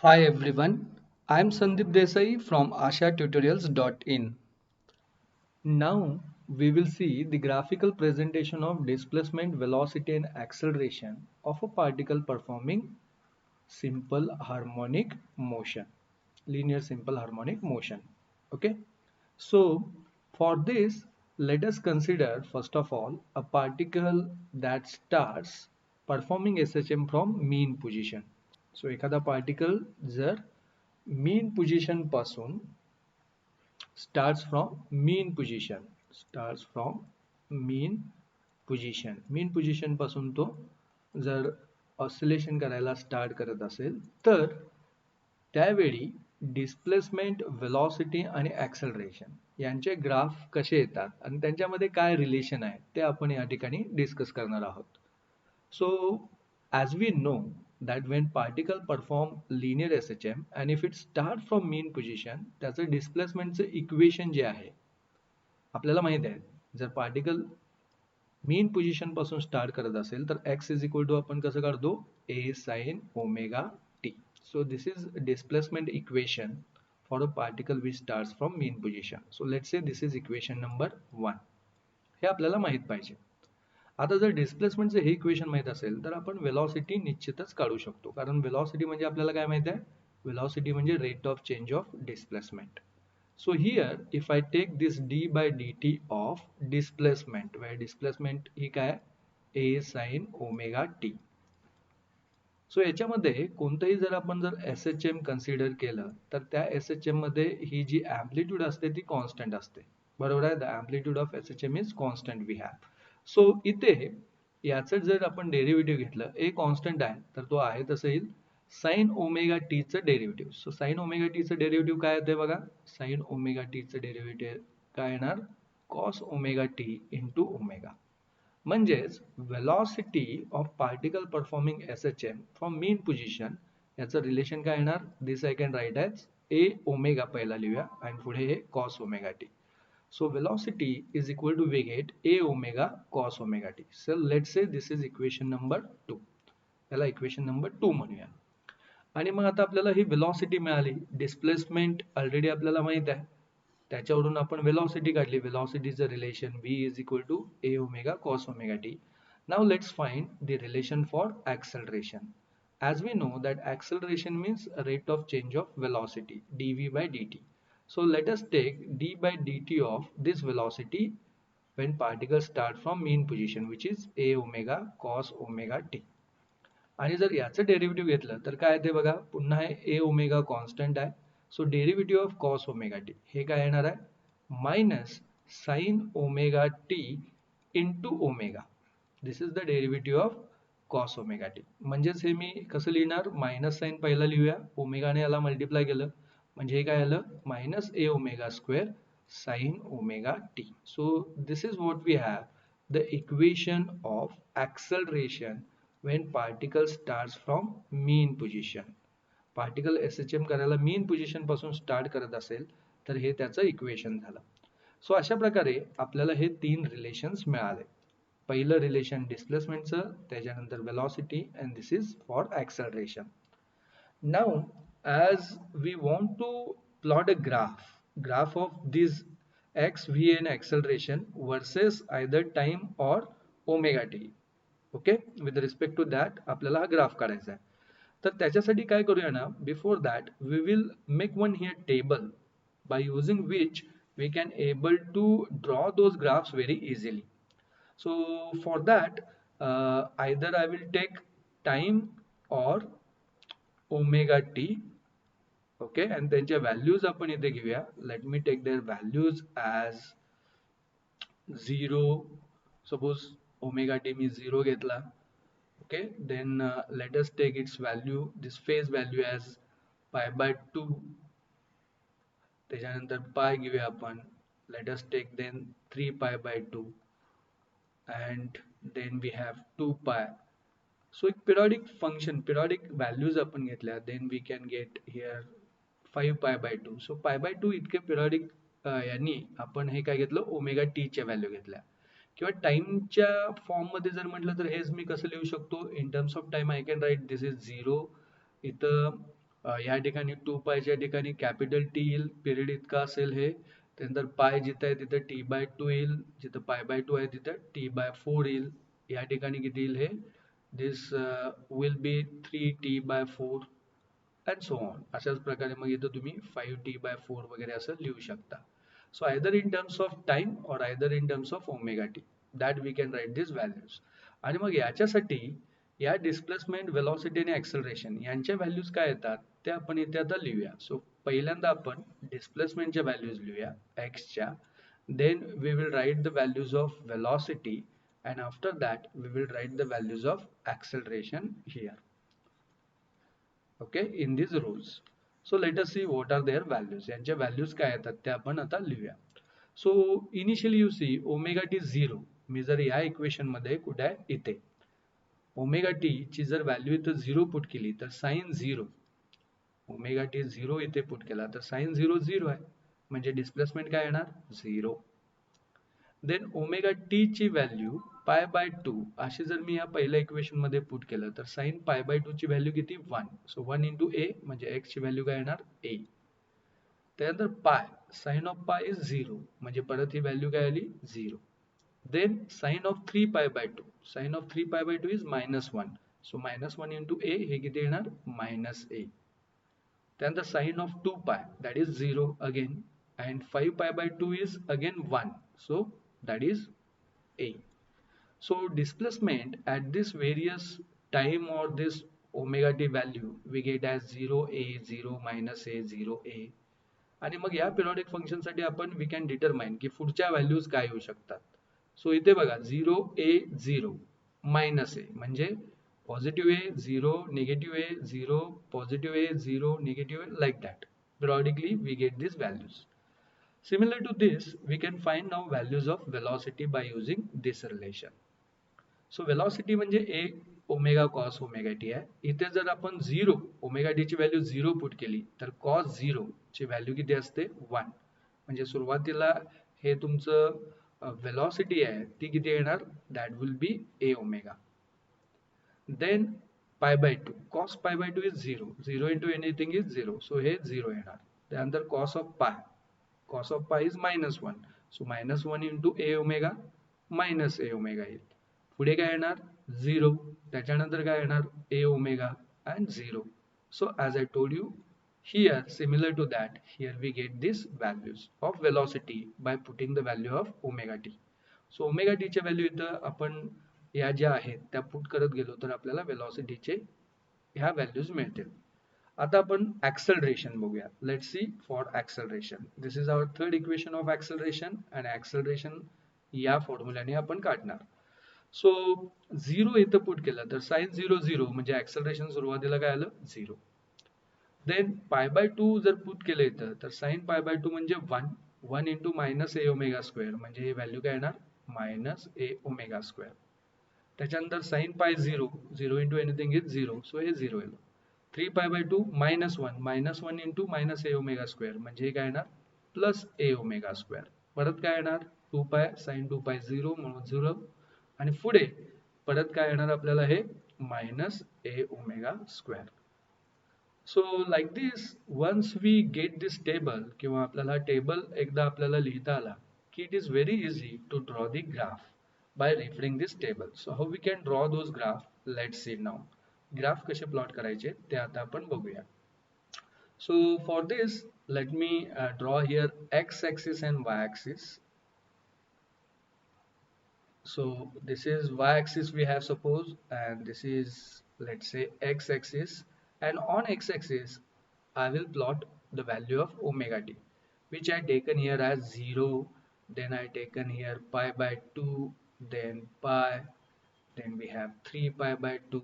Hi everyone, I'm Sandeep Desai from ashatutorials.in. Now we will see the graphical presentation of displacement, velocity and acceleration of a particle performing simple harmonic motion, linear simple harmonic motion. Okay, so for this, let us consider first of all a particle that starts performing SHM from mean position. So एखादा particle जर mean position पासून starts from mean position पासून तो जर oscillation करायला start करत असेल तर त्यावेळी डिस्प्लेसमेंट व्हेलॉसिटी आणि ॲक्सेलरेशन यांचे ग्राफ कसे येतात आणि त्यांच्यामध्ये काय रिलेशन आहे ते आपण या ठिकाणी डिस्कस करणार आहोत. So, as we know that when particle perform linear SHM and if it start from mean position, त्याचं डिस्प्लेसमेंटचं इक्वेशन जे आहे आपल्याला माहित आहे, जर पार्टिकल मीन पोझिशन पासून स्टार्ट करत असेल तर x इज इक्वल टू आपण कसं काढतो a sin omega t. So this is displacement equation for a particle which starts from mean position. So let's say this is equation number 1. हे आपल्याला माहित पाहिजे. आता जर डिस्प्लेसमेंटचं हे इक्वेशन माहित असेल तर आपण वेलॉसिटी निश्चितच काढू शकतो, कारण वेलॉसिटी म्हणजे आपल्याला काय माहित आहे, वेलॉसिटी म्हणजे rate of change of displacement. So here if I take this d by dt of displacement, where displacement ही काय a sin omega t. सो याच्यामध्ये कोणतंही जर आपण जर एस एच एम कन्सिडर केलं तर त्या एस एच एम मध्ये ही जी ॲम्प्लिट्यूड असते ती कॉन्स्टंट असते, बरोबर आहे. The amplitude of S H M is constant we have. So इथे याचं जर आपण डेरिव्हेटिव्ह घेतलं, ए कॉन्स्टंट आहे तर तो आहे तसं येईल साइन ओमेगा टीचं डेरिव्हेटिव्ह. सो साइन ओमेगा टीचं डेरिव्हेटिव्ह काय येते बघा, साइन ओमेगा टीचं डेरिव्हेटिव्ह काय येणार, cos omega t into omega. म्हणजेच velocity of particle performing SHM from mean position याचं रिलेशन काय येणार, this I can write as a omega पहिला लिहूया आणि पुढे हे cos omega t. So velocity is equal to we get a omega cos omega t. So let's say this is equation number 2. याला equation number 2 म्हणूया. आणि मग आता आपल्याला ही velocity मिळाली, डिस्प्लेसमेंट ऑलरेडी आपल्याला माहित आहे, त्याच्यावरून आपण velocity काढली. velocityचं relation v is equal to a omega cos omega t. Now let's find the relation for acceleration. As we know that acceleration means rate of change of velocity dv by dt. So let us take d by dt of this velocity when particles start from mean position, which is a omega cos omega t. आणि जर याचं derivative घेतलं तर काय ते बघा, पुन्हा हे ए omega constant आहे. So derivative of cos omega t हे काय येणार आहे, minus sine omega t into omega. This is the derivative of cos omega t. म्हणजेच हे मी कसं लिहिणार, मायनस साइन पहिला लिहूया, ओमेगाने याला मल्टिप्लाय केलं म्हणजे हे काय आलं, minus A omega square sine omega T. So this is what we have the equation of acceleration when particle starts from mean position. Particle SHM करायला मीन पोझिशन पासून स्टार्ट करत असेल तर हे त्याचं इक्वेशन झालं. सो अशा प्रकारे आपल्याला हे 3 रिलेशन्स मिळाले. पहिलं रिलेशन डिस्प्लेसमेंटचं, त्याच्यानंतर velocity and this is for acceleration. Now as we want to plot a graph of this x, v and acceleration versus either time or omega t. Okay, with respect to that आपल्याला हा graph काढायचा आहे. तर त्याच्यासाठी काय करूया ना, before that we will make one here table by using which we can able to draw those graphs very easily. So for that either I will take time or omega t. Okay, आणि त्यांच्या values आपण इथे घेऊया. Let me take their values as 0. Suppose omega t मी 0 घेतला. Okay, then let us take its value, this phase value as pi by 2. त्याच्यानंतर pi घेऊया आपण. Let us take then 3 pi by 2 and then we have 2 pi. So एक periodic function, periodic values आपण घेतल्या, then we can get here 5 pi by 2. So pi by 2 इतके periodic यांनी आपण हे काय घेतलं, ओमेगा टी च्या व्हॅल्यू घेतल्या. किंवा टाइमच्या फॉर्म मध्ये जर म्हटलं तर हेच मी कसं लिहू शकतो, इन terms of time I can write this is 0. इथं या ठिकाणी 2 पायच्या ठिकाणी कॅपिटल टी येईल, पिरियड इतका असेल हे. त्यानंतर पाय जिथं आहे तिथं T/2 येईल, जिथं पाय/2 आहे तिथं T/4 येईल. या ठिकाणी किती येईल हे, this will be 3T/4 and so on. अशाच प्रकारे मग इथं तुम्ही 5T/4 वगैरे असं लिहू शकता. So either in terms of time or either in terms of omega t that we can write this values. आणि मग याच्यासाठी या डिस्प्लेसमेंट, वेलॉसिटी आणि ॲक्सेलरेशन यांच्या व्हॅल्यूज काय येतात ते आपण इथे आता लिहूया. सो पहिल्यांदा आपण डिस्प्लेसमेंटच्या व्हॅल्यूज लिहूया एक्सच्या, then we will write the values of velocity and after that we will write the values of acceleration here, okay, in these rules. So let us see what are their values. यांच्या values काय येतात ते आपण आता लिहूया. So initially you see omega T 0, मी जर या इक्वेशन मध्ये कुठे आहे इथे ओमेगा टी ची जर व्हॅल्यू इथं 0 पुट केली तर साइन 0, ओमेगा टी 0 इथे पुट केला तर साइन 0 0 आहे, म्हणजे डिस्प्लेसमेंट काय येणार 0. देन ओमेगा टी ची व्हॅल्यू π/2 अशी जर मी या पहिल्या इक्वेशन मध्ये पुट केलं तर साइन π/2 ची व्हॅल्यू किती 1. सो 1 इंटू ए म्हणजे एक्स ची व्हॅल्यू काय येणार ए. त्यानंतर pi, sine of pi is 0 म्हणजे परत ही व्हॅल्यू काय आली 0. Then sine of 3π/2, sine of 3π/2 is -1. So -1 into A हे किती येणार -a. त्यानंतर sine of 2π that is 0 again, and 5π/2 is again 1, so that is a. So displacement at this various time or this omega t value we get as 0a, 0 minus a, 0a. आणि मग या periodic function साठी आपण we can determine की पुढच्या values काय येऊ शकतात. सो इथे बघा 0a 0 मायनस a म्हणजे positive a 0, negative a 0, positive a 0, negative a, like that. Periodically we get these values. Similar to this, we can find now values of velocity by using this relation. So velocity म्हणजे a omega cos omega t आहे. इथे जर आपण 0 omega t ची value 0 put केली तर cos 0 ची value किती असते 1. म्हणजे सुरुवातीला हे तुमचं velocity आहे ती किती येणार, that will be a omega. Then π/2, cos π/2 is 0, 0 into anything is 0, so हे 0 येणार. त्यानंतर cos of pi, cos of pi is -1, so -1 into a omega minus a omega येईल. पुढे काय येणार 0, त्याच्यानंतर काय येणार a omega and 0. So as I told you here, similar to that, here we get these values of velocity by putting the value of omega t. So omega t च्या value इथं आपण या ज्या आहेत त्या पुट करत गेलो तर आपल्याला वेलॉसिटीचे ह्या व्हॅल्यूज मिळतील. आता आपण ऍक्सेलरेशन बघूया. Let's see for acceleration. This is our third equation of acceleration and acceleration या फॉर्म्युल्याने आपण काढणार. सो 0 इथं पुट केलं तर साइन 0 0 म्हणजे ऍक्सेलरेशन सुरुवातीला काय आलं 0. देन π/2 जर पुट केलं इथं तर साइन π/2 म्हणजे 1 इंटू मायनस ए ओमेगा स्क्वेअर म्हणजे हे व्हॅल्यू काय येणार -a ओमेगा स्क्वेअर. त्याच्यानंतर sine pi 0, 0 into anything is 0, so हे 0 येईल. 3π/2 -1 इंटू मायनस ए ओमेगा स्क्वेअर म्हणजे हे काय येणार प्लस ए ओमेगा स्क्वेअर. परत काय येणार 2π, साइन 2π 0 म्हणून 0 आणि पुढे परत काय येणार आपल्याला हे -a omega square. So like this once we get this table किंवा आपल्याला टेबल एकदा आपल्याला लिहिता आला की it is very easy to draw the graph by referring this table. So how we can draw those graph? Let's see now. Graph कसे plot करायचे ते आता आपण बघूया. So for this let me draw here x axis and y axis. So this is y axis we have suppose, and this is let's say x axis, and on x axis I will plot the value of omega t, which I taken here as 0, then I taken here π/2, then pi, then we have 3π/2,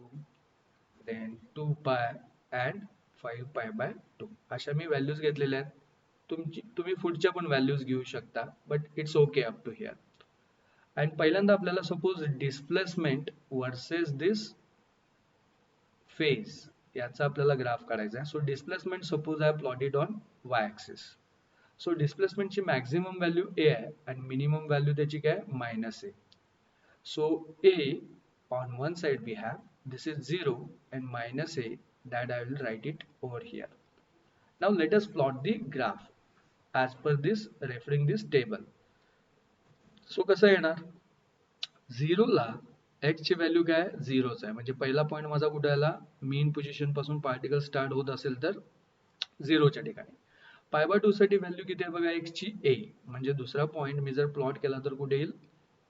then 2π and 5π/2. अशा मी values घेतलेल्या आहेत. तुम्ही पुढच्या पण values घेऊ शकता, but it's okay up to here. And पहिल्यांदा आपल्याला suppose displacement versus this phase याचा आपल्याला ग्राफ काढायचा आहे. So displacement suppose I plotted on y axis. So डिस्प्लेसमेंटची मॅक्झिमम व्हॅल्यू a आहे आणि मिनिमम व्हॅल्यू त्याची काय -a. So a on one side we have this is 0 and -a, that I will write it over here. Now let us plot the graph as per this referring this table. सो कसं येणार 0 ला x ची value काय 0च आहे म्हणजे पहिला point माझा कुठे आला मीन पोझिशन पासून पार्टिकल स्टार्ट होत असेल तर 0 च्या ठिकाणी पाय बाय 2 साठी व्हॅल्यू किती आहे बघा x ची a म्हणजे दुसरा पॉइंट मी जर प्लॉट केला तर कुठे येईल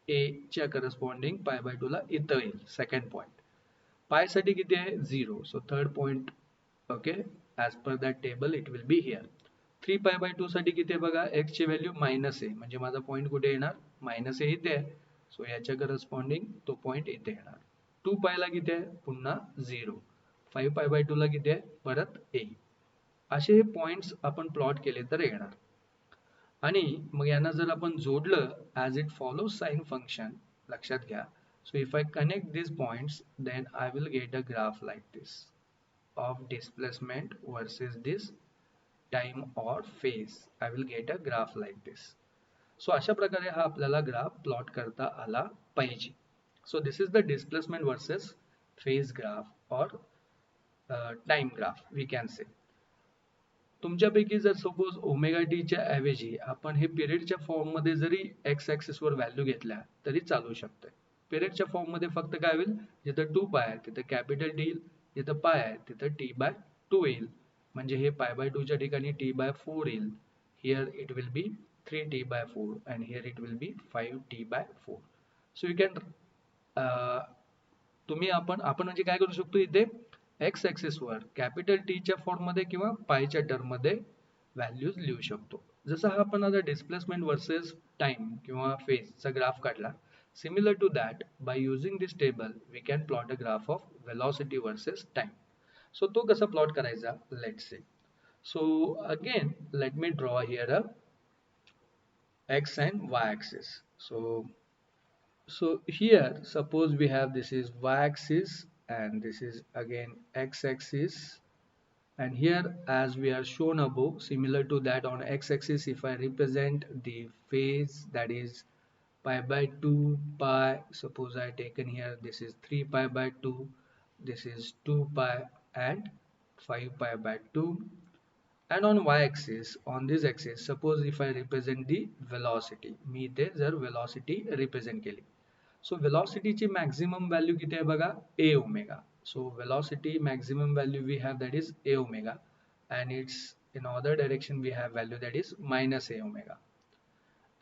a च्या करस्पॉन्डिंग पाय बाय 2 ला इथं येईल सेकंड पॉइंट पाय साठी किती आहे 0 so third point okay as per that table it will be here 3 pi by 2 साठी किती आहे बघा x ची व्हॅल्यू मायनस आहे म्हणजे माझा पॉइंट कुठे येणार मायनस आहे इथे आहे सो याच्या करस्पॉन्डिंग तो पॉइंट इथे येणार 2 पायला किती आहे पुन्हा 0 5 पाय बाय 2 ला किती आहे परत a असे हे पॉइंट्स आपण प्लॉट केले तर येणार आणि मग यांना जर आपण जोडलं as it follows sine function लक्षात घ्या so if I connect these points then I will get a graph like this of displacement versus this time or phase I will get a graph like this so अशा प्रकारे हा आपल्याला graph plot करता आला पाहिजे so this is the displacement versus phase graph or time graph we can say तुमच्यापैकी जर suppose omega टीच्या ऐवजी आपण हे पिरियडच्या फॉर्ममध्ये जरी एक्स ॲक्सिसवर व्हॅल्यू घेतल्या तरी चालू शकते पिरियडच्या फॉर्ममध्ये फक्त काय होईल जिथं 2 पाय आहे तिथं कॅपिटल टी येईल जिथं पाय आहे तिथं टी बाय 2 येईल म्हणजे हे पाय बाय 2 च्या ठिकाणी टी बाय 4 येईल here it will be 3t by 4 and here it will be 5t by 4 so you can तुम्ही आपण म्हणजे काय करू शकतो इथे एक्स ॲक्सिस वर कॅपिटल टी च्या फॉर्म मध्ये किंवा पायच्या टर्म मध्ये व्हॅल्यूज लिहू शकतो जसं हा आपण आता डिस्प्लेसमेंट वर्सेस टाइम किंवा फेज चा ग्राफ काढला similar to that by using this table we can plot a graph of velocity versus time so तो कसा प्लॉट करायचा let's say so again let me draw here a x and y axis so here suppose we have this is y axis and this is again x axis and here as we are shown above similar to that on x axis if I represent the phase that is pi by 2 pi suppose I taken here this is 3 pi by 2 this is 2 pi and 5 pi by 2 and on y-axis on this axis suppose if I represent the velocity मी इथे जर velocity represent केली so velocity ची maximum value किती आहे बघा a omega so velocity maximum value we have that is a omega and it's in other direction we have value that is minus a omega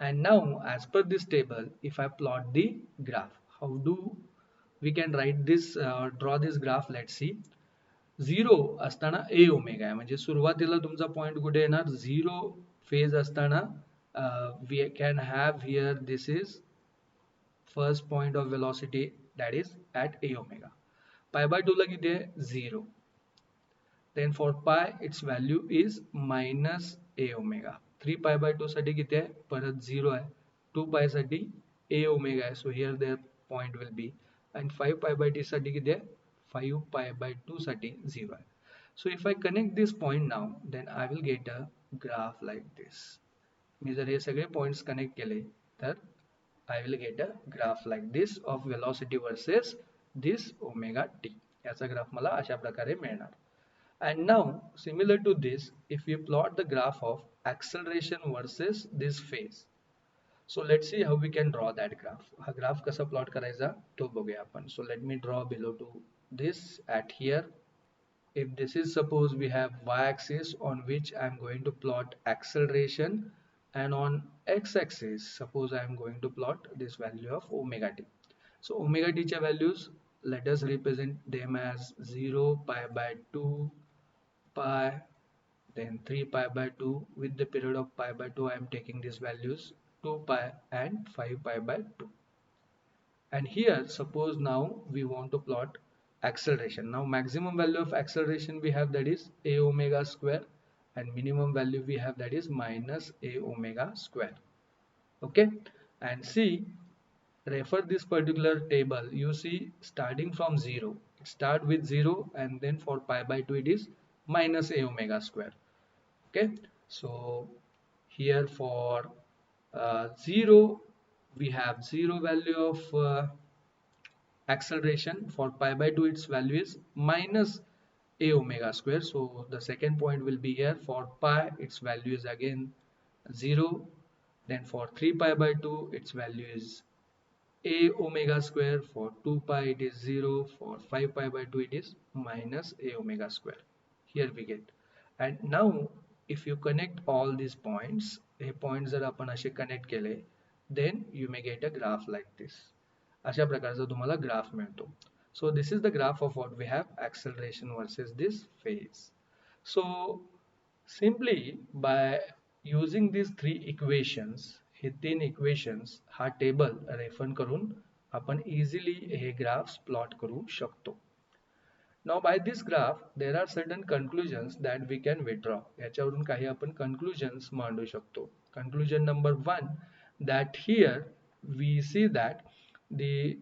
and now as per this table if I plot the graph how do we can write this draw this graph let's see 0 असताना a omega आहे म्हणजे सुरुवातीला तुमचा point कुठे येणार 0 phase असताना we can have here this is first point of velocity that is at a omega pi by 2 ला किती आहे 0 then for pi its value is minus a omega 3 pi by 2 साठी किती आहे परत 0 आहे 2 pi साठी a omega आहे so here their point will be and 5 pi by t साठी किती आहे 5 pi by 2 साठी 0 आहे so if I connect this point now then I will get a graph like this मी जर हे सगळे पॉइंट्स कनेक्ट केले तर I will get a graph like this of velocity versus this omega t याचा graph मला अशा प्रकारे मिळणार and now similar to this if we plot the graph of acceleration versus this phase so let's see how we can draw that graph हा graph कसा plot करायचा तो बघूया आपण so let me draw below to this at here if this is suppose we have y-axis on which I am going to plot acceleration and on x-axis suppose I am going to plot this value of omega t so omega t च्या values let us represent them as 0 pi by 2 pi then 3 pi by 2 with the period of pi by 2 I am taking these values 2 pi and 5 pi by 2 and here suppose now we want to plot acceleration now maximum value of acceleration we have that is a omega square and minimum value we have that is minus a omega square okay and see refer this particular table you see starting from 0 start with 0 and then for pi by 2 it is minus a omega square okay so here for 0 we have 0 value of acceleration for pi by 2 its value is minus a omega square. So the second point will be here. For pi, its value is again 0. Then for 3 pi by 2, its value is a omega square. For 2 pi it is 0. For 5 pi by 2 it is minus a omega square. Here we get. And now if you connect all these points, hey points जर आपण असे connect केले, then you may get a graph like this. अशा प्रकारचा तुम्हाला graph मिळतो. So this is the graph of what we have, acceleration versus this phase. So simply by using these three equations, हे तीन equations हा table refer करून आपण easily हे graphs plot करू शकतो. Now by this graph there are certain conclusions that we can withdraw. याच्यावरून काही आपण conclusions Mandu शकतो. Conclusion number 1, that here we see that the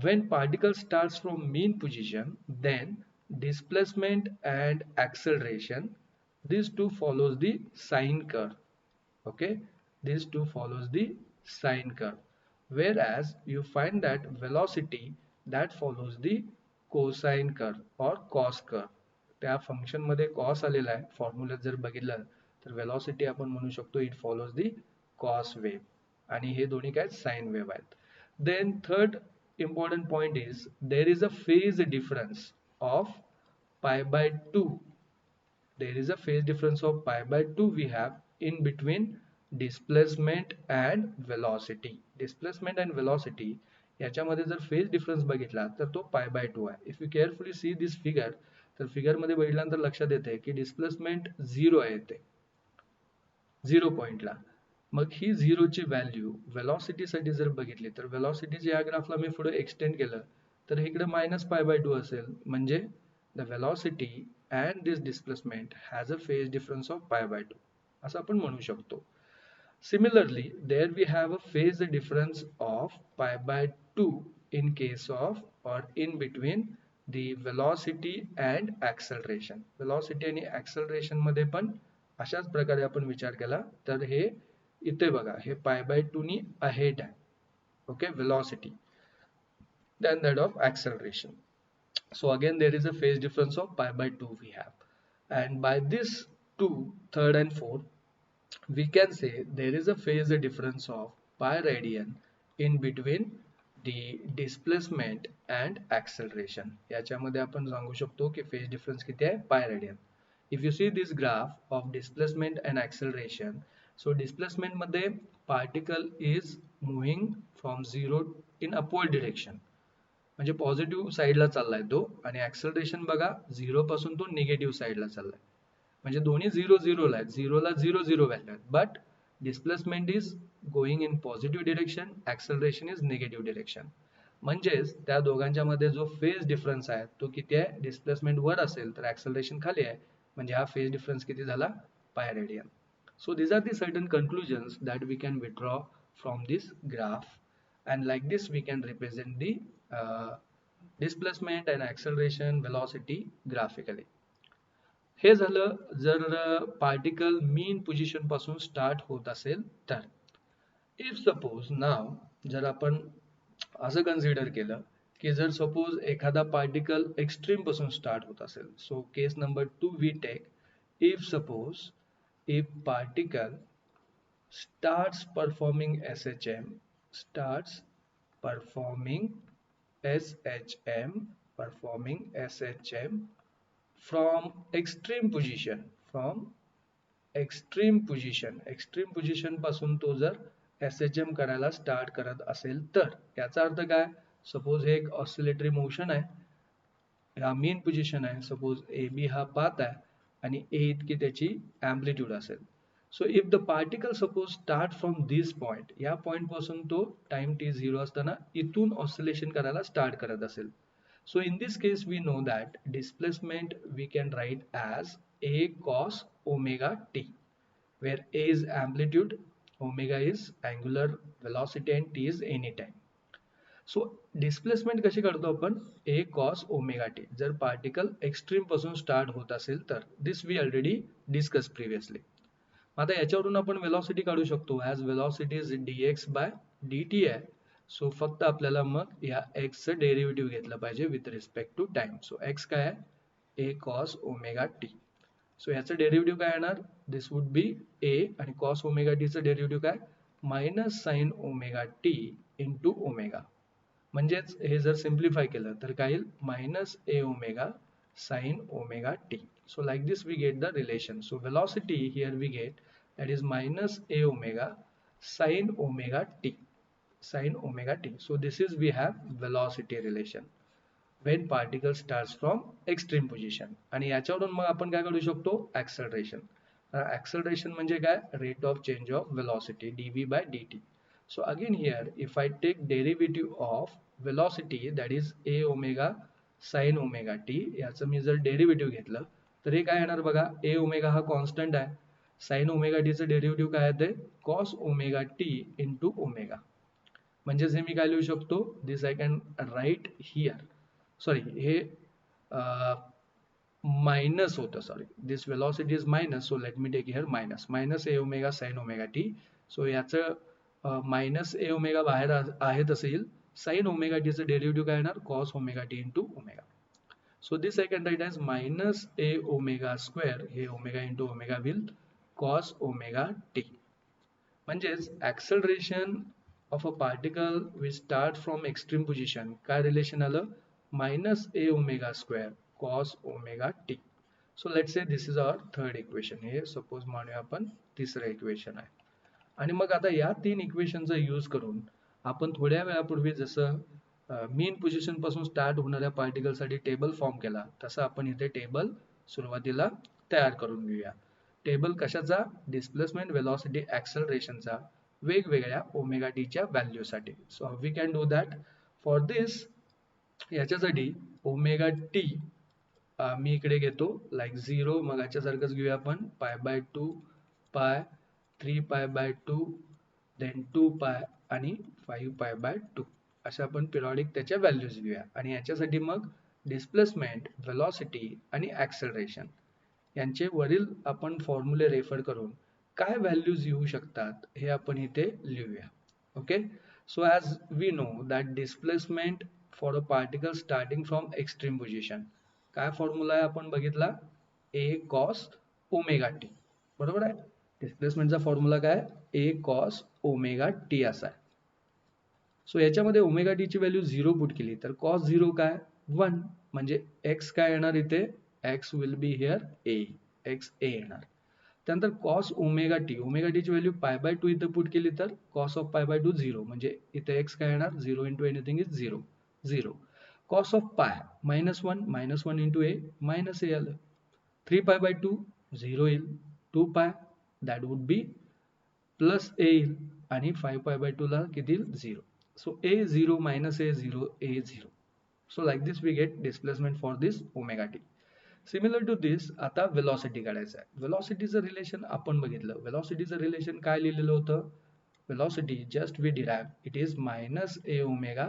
when particle starts from mean position, then displacement and acceleration, these two follows the sine curve. Okay, these two follows the sine curve, whereas you find that velocity that follows the cosine curve or cos curve. त्या function मध्ये cos आलेला आहे, फॉर्म्युल्यात जर बघितलं तर velocity आपण म्हणू शकतो it follows the cos wave, आणि हे दोन्ही काय sine wave आहेत. Then third important point is there is a phase difference of pi by 2. There is a phase difference of pi by 2 we have in between displacement and velocity. Displacement and velocity याच्यामध्ये जर phase difference बघितला तर तो pi by 2 आहे. If you carefully see this figure, तर figure मध्ये बघितल्यानंतर लक्षात येते की displacement 0 आहे ते 0 पॉइंटला. मग ही 0 ची व्हॅल्यू velocity साठी जर बघितली तर velocity च्या या ग्राफला मी पुढे एक्सटेंड केलं तर इकडे मायनस पाय बाय 2 असेल, म्हणजे the velocity and this displacement has a phase difference of pi by 2 असं आपण म्हणू शकतो. Similarly, there we have a phase difference of pi by 2 in case of or in between the velocity and acceleration. Velocity आणि acceleration मध्ये पण अशाच प्रकारे आपण विचार केला तर हे इथे बघा, हे pi by 2 नी ahead आहे. Okay, velocity than that of acceleration. So again there is a phase difference of pi by 2 we have, and by this 2, third and fourth, we can say there is a phase difference of pi radian in between the displacement and acceleration. याच्यामध्ये आपण सांगू शकतो की phase difference किती आहे, pi radian. If you see this graph of displacement and acceleration, so displacement मध्ये particle is moving from 0 in upward direction, म्हणजे positive साईडला चाललाय तो, आणि ऍक्सलरेशन बघा 0 पासून तो निगेटिव्ह साईडला चाललाय, म्हणजे दोन्ही 0 0 ला आहेत, 0 ला 0 0 व्हॅल्यू आहेत, but displacement is going in positive direction, acceleration is negative direction. म्हणजेच त्या दोघांच्या मध्ये जो फेज डिफरन्स आहे तो किती आहे, डिस्प्लेसमेंट वर असेल तर ऍक्सलरेशन खाली आहे, म्हणजे हा फेज डिफरन्स किती झाला, pi radian. So these are the certain conclusions that we can withdraw from this graph, and like this we can represent the displacement and acceleration velocity graphically. हे झालं जर पार्टिकल मीन पोझिशन पासून start होत असेल तर. If suppose नाव जर आपण असं consider केलं की जर सपोज एखादा पार्टिकल एक्स्ट्रीम पासून स्टार्ट होत असेल, so case number 2 we take, if suppose if particle starts performing SHM, from extreme position पासून तो जर SHM करायला स्टार्ट करत असेल तर याचा अर्थ काय, सपोज हे एक ऑसिलेटरी मोशन आहे, हा मेन पोझिशन आहे, सपोज AB हा पाथ आहे आणि A इतकी त्याची एम्प्लिट्यूड असेल. So if the particle suppose start from this point, या पॉइंट पासून तो टाइम t0 असताना इथून ऑसिलेशन करायला स्टार्ट करत असेल, so in this case we know that displacement we can write as a cos omega t, where a is amplitude, omega is angular velocity and t is any time. So displacement कशी करतो आपण, a cos omega t, जर particle extreme पासून start होत असेल तर. This we already discuss previously. आता याच्यावरून आपण वेलॉसिटी काढू शकतो, as velocity is dx by dt आहे. सो फक्त आपल्याला मग या x चं डेरिव्हेटिव्ह घेतलं पाहिजे with respect to time. So x काय आहे, a cos omega T. So याचं डेरिव्हेटिव्ह काय येणार, दिस वुड बी ए आणि कॉस ओमेगा टीचं डेरिव्हेटिव्ह काय, minus sine omega t into omega. म्हणजेच हे जर सिम्प्लिफाय केलं तर काय येईल, minus A omega sine omega t. So like this we get the relation. So velocity here we get, that is minus a omega sin omega t, sin omega t. So this is we have velocity relation when particle starts from extreme position. आणि याच्यावरून मग आपण काय करू शकतो, acceleration. Acceleration म्हणजे काय, rate of change of velocity dv by dt. So again here if I take derivative of velocity, that is a omega sin omega t, याचं मी जर डेरिव्हेटिव्ह घेतलं तर हे काय येणार बघा, ए ओमेगा हा कॉन्स्टंट आहे, साइन ओमेगा टीचं डेरिव्हेटिव्ह काय आहे, cos omega t into omega. म्हणजेच हे मी काय लिहू शकतो, this I can write here, sorry हे मायनस होतं, sorry this velocity is minus, so let me take here minus, minus A omega sine omega T. So याचं मायनस ए omega बाहेर आहे तसं येईल, साइन ओमेगा टीचं डेरिव्हेटिव्ह काय येणार, cos omega t into omega. So this I can write as minus a omega square, हे omega into omega will cos omega t. म्हणजेच acceleration of a particle which start from extreme position, काय relation आलं, minus a omega square cos omega t. So let's say this is our third equation. हे suppose मानूया आपण तिसरं equation आहे. आणि मग आता या तीन इक्वेशनचा यूज करून आपण थोड्या वेळापूर्वी जसं मीन पोझिशन पासून स्टार्ट होणाऱ्या पार्टिकल साठी टेबल फॉर्म केला, तसं आपण इथे टेबल सुरुवातीला तयार करून घेऊया. टेबल कशाचा, डिस्प्लेसमेंट वेलॉसिटी ऍक्सलरेशनचा वेगवेगळ्या ओमेगा टीच्या व्हॅल्यूसाठी. So we can do that. For this याच्यासाठी ओमेगा टी मी इकडे घेतो लाईक 0, मग याच्यासारखंच घेऊया आपण, pi by 2, pi 3 pi by 2, then 2 pi आणि 5 पाय बाय 2, अशा आपण पिरियॉडिक त्याच्या व्हॅल्यूज घेऊया. आणि याच्यासाठी मग डिस्प्लेसमेंट, वेलॉसिटी आणि ऍक्सलरेशन यांचे वरील आपण फॉर्म्युले रेफर करून काय व्हॅल्यूज येऊ शकतात हे आपण इथे लिहूया. Okay, so as we know that displacement for a particle starting from extreme position, काय फॉर्म्युला आहे आपण बघितला, ए कॉस ओमेगा टी, बरोबर आहे. डिस्प्लेसमेंटचा फॉर्म्युला काय, ए कॉस ओमेगा टी असा आहे. सो याच्यामध्ये ओमेगा टी ची व्हॅल्यू 0 पुट केली तर कॉस 0 काय 1, म्हणजे एक्स काय येणार इथे, x will be here A, x A येणार. त्यानंतर कॉस ओमेगा टी ची व्हॅल्यू पाय बाय 2 इथं पुट केली तर कॉस ऑफ पाय बाय 2 0, म्हणजे इथे एक्स काय येणार 0 into anything is 0, 0. Cos of pi -1 into A, minus A आलं. 3 पाय बाय 2 0 येईल, 2 pi that would be plus A येईल आणि 5 पाय बाय 2 ला किती येईल 0. So a0 minus a0, a0. So like this we get displacement for this omega t. Similar to this, आता velocity काढायचं आहे. velocityचं relation आपण बघितलं. velocityचं रिलेशन काय लिहिलेलं होतं, velocity just we derive, it is minus a omega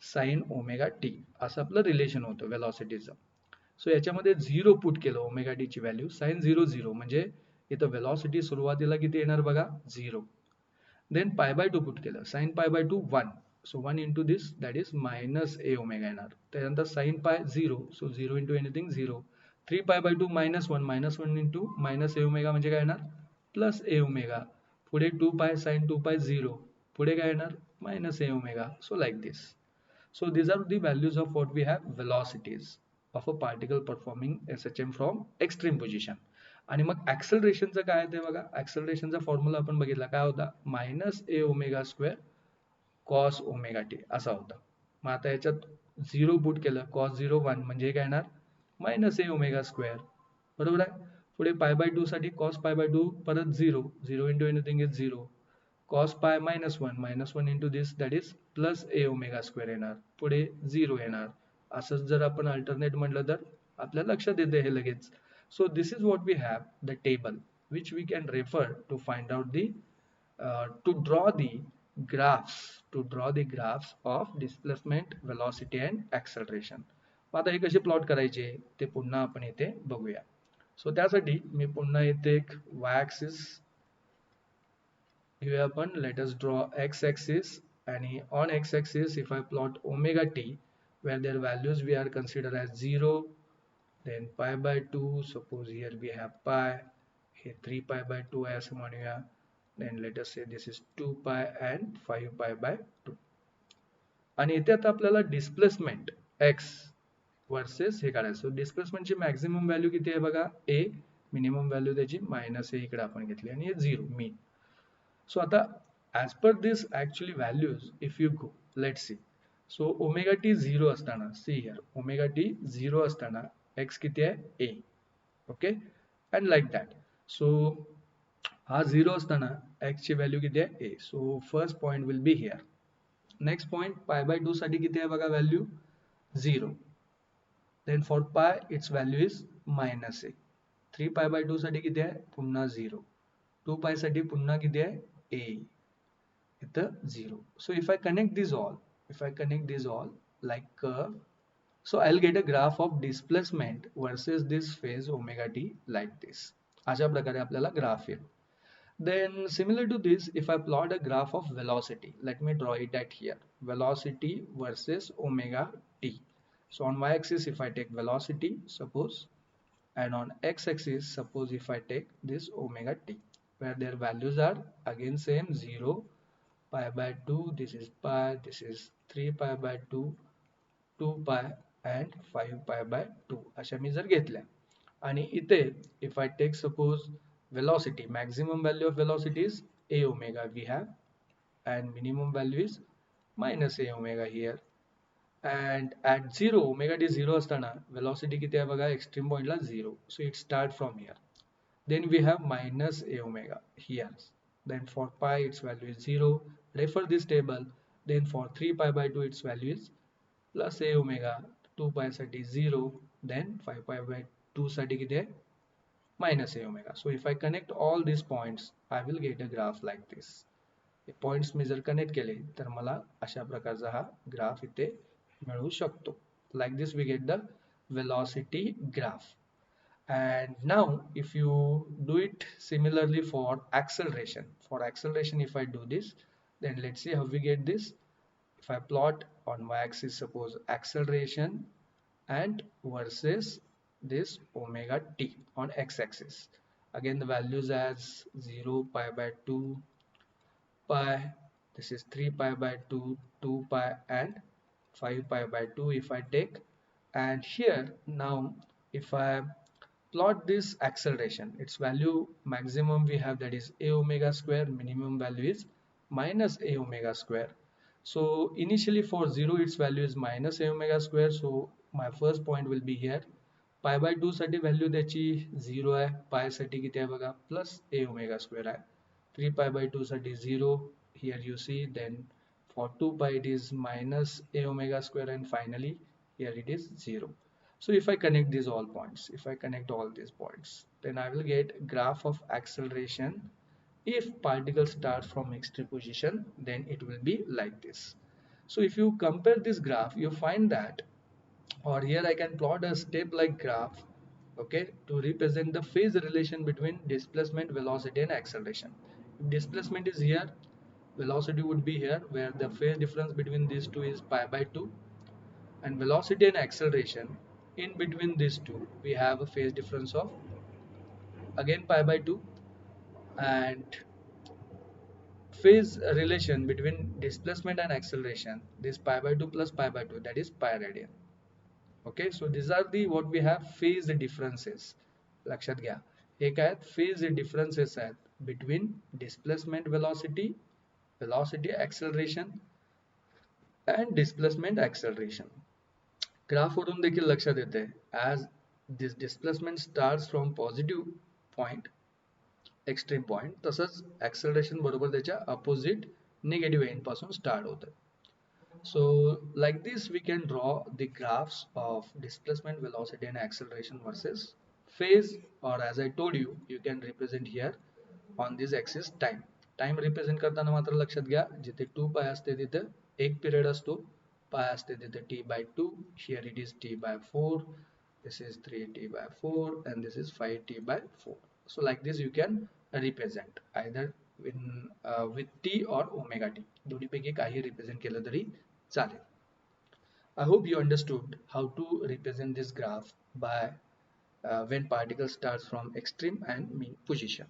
sin omega t, असं आपलं रिलेशन होतं velocityचं. सो याच्यामध्ये 0 पुट केलं ओमेगा टी ची व्हॅल्यू, sin 0 0, म्हणजे इथं velocity सुरुवातीला किती येणार बघा 0. देन पाय बाय 2 पुट केलं, sin pi by 2 1, so 1 into this, that is minus a omega येणार. त्यानंतर sin pi 0, so 0 into anything 0. 3 pi by 2 -1 into minus a omega म्हणजे काय येणार प्लस a omega. पुढे 2 पाय sin 2 पाय 0, पुढे काय येणार minus a omega. So like this. So these are the values of what we have velocities of a particle performing SHM from extreme position. आणि मग ऍक्सलरेशनचं काय ते बघा, ऍक्सलरेशनचा फॉर्म्युला आपण बघितला काय होता, मायनस ए omega square cos omega t असा होता. मग आता याच्यात 0 पुट केलं, कॉस 0 1, म्हणजे काय येणार मायनस ए ओमेगा स्क्वेअर, बरोबर आहे. पुढे पाय बाय 2 साठी कॉस पाय बाय 2 परत 0, 0 into anything is 0. Cos pi -1 into this, that is plus A omega square येणार, पुढे 0 येणार. असंच जर आपण अल्टरनेट म्हटलं तर आपल्या लक्षात येते हे लगेच. So this is what we have, the table which we can refer to find out the to draw the graphs of displacement, velocity and acceleration. आता हे कसे प्लॉट करायचे ते पुन्हा आपण इथे बघूया. सो त्यासाठी मी पुन्हा इथे एक y axis घेऊया आपण. Let us draw x axis, आणि on x axis if I plot omega t where their values we are consider as 0, then pi by 2, suppose here we have pi, here 3 pi by 2 आहे असं म्हणूया, then let us say this is 2 pi and 5 pi by 2. आणि इथे आता आपल्याला displacement x versus हे काढायचं. डिस्प्लेसमेंटची maximum value किती आहे बघा a, मिनिमम व्हॅल्यू त्याची मायनस a इकडे आपण घेतली आणि हे 0 मीन. सो आता as per this actually values, if you go, let's see. So omega t 0 असताना, see here, omega t 0 असताना x किती आहे a, okay, and like that. So हा 0 असताना x ची व्हॅल्यू किती आहे a. So first point will be here. Next point, pi by 2 साठी किती आहे बघा value 0. Then for pi its value is minus a. 3 pi by 2 साठी किती आहे पुन्हा 0. 2 pi साठी पुन्हा किती आहे a. इथं 0. So if I connect these all like curve, so I'll get a graph of displacement versus this phase omega t like this. अशा प्रकारे आपल्याला ग्राफ येईल. Then similar to this, if I plot a graph of velocity, let me draw it at here, velocity versus omega t. So on y-axis if I take velocity, suppose, and on x-axis suppose if I take this omega t, where their values are again same 0, pi by 2, this is pi, this is 3 pi by 2, 2 pi and 5 pi by 2 अशा मी जर घेतल्या. आणि इथे if I take suppose velocity, maximum value of velocity is a omega we have, and minimum value is minus a omega here. And at 0, omega t 0 असताना velocity किती आहे बघा extreme point La 0, so it start from here. Then we have minus a omega here. Then for pi its value is 0, refer this table. Then for 3 pi by 2 its value is plus a omega, 2 pi साठी 0, then 5 pi by 2 साठी किती आहे minus a omega. So if I connect all these points, I will get a graph like this. Points मी जर connect केले तर मला अशा प्रकारचा हा ग्राफ इथे मिळू शकतो. Like this we get the velocity graph. And now if you do it similarly for acceleration, if I do this, then let's see how we get this. If I plot on y-axis suppose acceleration and versus this omega t on x-axis, again the values as 0, pi by 2, pi, this is 3 pi by 2, 2 pi and 5 pi by 2 if I take. And here now if I plot this acceleration, its value maximum we have that is a omega square, minimum value is minus a omega square. So initially for 0 its value is minus a omega square, so my first point will be here. Pi by 2 साठी value त्याची 0 आहे, पाय साठी किती आहे बघा plus a omega square आहे. 3 pi by 2 साठी 0, here you see. Then for 2 pi it is minus a omega square, and finally here it is 0. So if I connect these all points, then I will get graph of acceleration. If particle starts from extreme position, then it will be like this. So if you compare this graph, you find that, or here I can plot a step like graph, okay, to represent the phase relation between displacement, velocity and acceleration. If displacement is here, velocity would be here, where the phase difference between these two is pi by 2, and velocity and acceleration, in between these two we have a phase difference of again pi by 2, and phase relation between displacement and acceleration, this pi by 2 plus pi by 2, that is pi radian. Okay, so these are the what we have phase differences. लक्षात घ्या, हे काय phase differences आहेत between displacement velocity, velocity acceleration and displacement acceleration. Graph वरून देखील लक्षात येते, as this displacement starts from positive point, extreme point, तसंच acceleration बरोबर त्याच्या opposite negative end पासून start होतं. So like this we can draw the graphs of displacement, velocity and acceleration versus phase, or as I told you, you can represent here on this axis time. Time represent करताना मात्र लक्षात घ्या, जिथे 2 pi असते तिथे एक period असतो, pi असते तिथे t by 2, here it is t by 4, this is 3t by 4 and this is 5t by 4. So like this you can represent either with t or omega t, दोन्हीपैकी काही represent केलं तरी चालेल. I hope you understood how to represent this graph by when particle starts from extreme and mean position.